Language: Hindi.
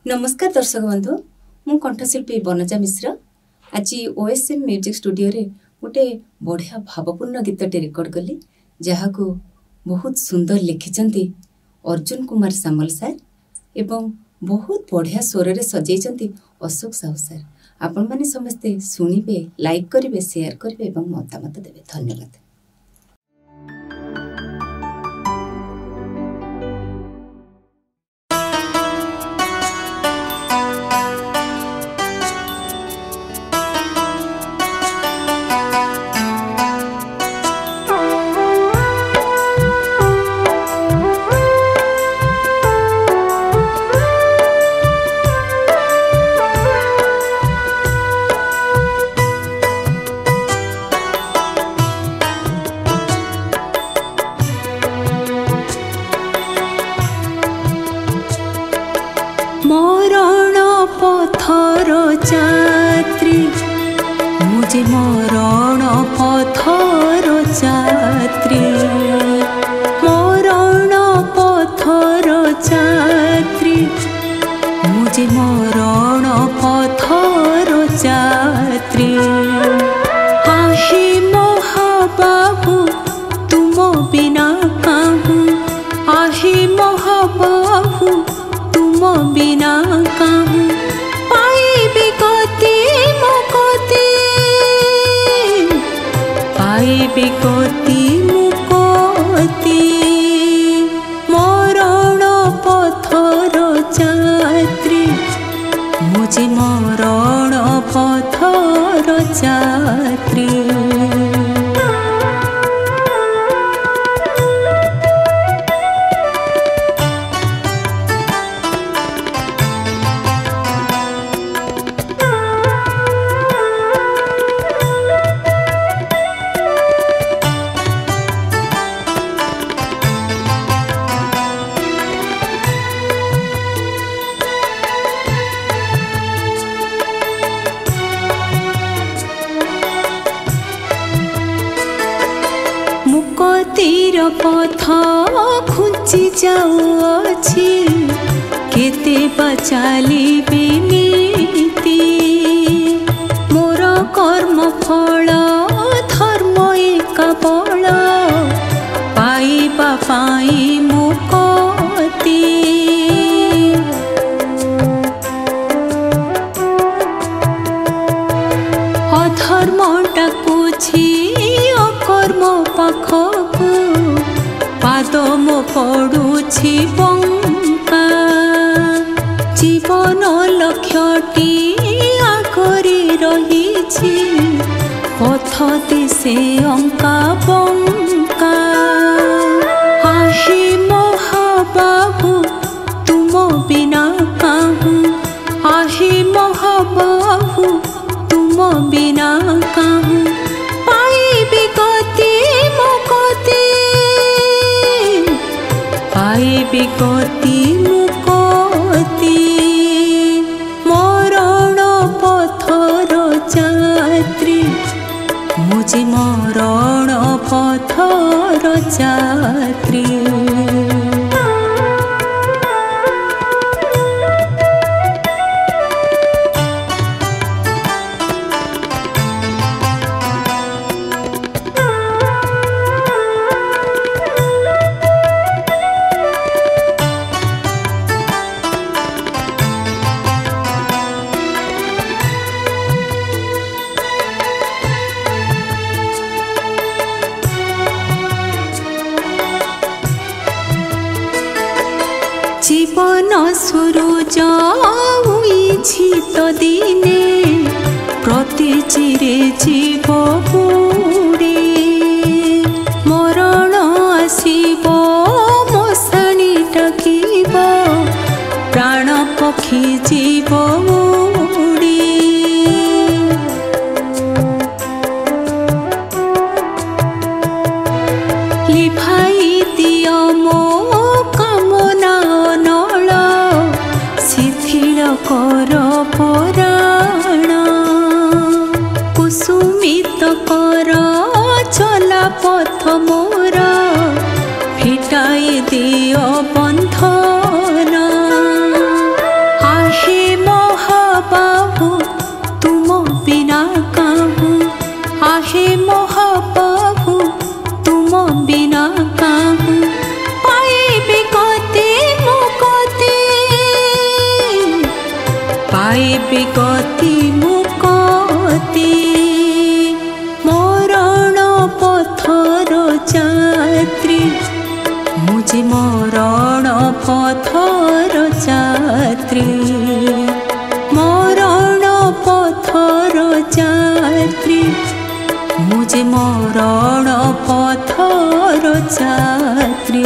नमस्कार दर्शक बंधु मु कंठशिल्पी बनजा मिश्र आज ओएसएम म्यूजिक स्टूडियो रे गोटे बढ़िया भावपूर्ण गीतटे रेकर्ड कली जहाँ को बहुत सुंदर लिखिंट अर्जुन कुमार सामल सार एवं बहुत बढ़िया स्वर रे सजाई अशोक साहू सार। आपण माने समस्ते शुणिबे, लाइक करेंगे, शेयर करेंगे और मतामत देवे। धन्यवाद। मुझे मरण पथर यात्री, मरण पथर यात्री, मुझे मरण पथर यात्री। आहे महाबाबू तुम बिना कहूँ, आहे महाबाबू तुम बिना कहूँ। पाइबे गति मुक्ति, पाइबे गति मुक्ति, मरण पथर यात्री, मुझे मरण पथर यात्री। मुक्तिर पथ खुंची जाऊँगी, केते बचालिबे नीति। मोर कर्म फल धर्म एक बल, पाइबा पाई मुक्ति। अधर्म डाकुछि अकर्म पाखकु, पाद मो पड़ुछि बंका। जीवन लक्ष्यटी आगरे रहिछि, पथ दिशे अंका बंका। आहे महाबाबू तुम बिना कहूँ, आहे महाबाबू तुम बिना कहूँ। पाइबे गति मुक्ति, पाइबे गति मुक्ति, मरण पथर यात्री, मुझे मरण पथर यात्री। जीवन सूरज उइछि तो दिने, प्रति चिरे जीव बुड़े। मरण आसिब मशाणी डाकिब, प्राण पक्षी जीव उड़े। लिभाई दियो मो कामना नल, शिथिल कर पराण। कुसुमित कर चला पथ मोर, फिटाई दियो बंधन। आहे পথর যাত্রী মরণ পথর যাত্রী মু যে মরণ পথর যাত্রী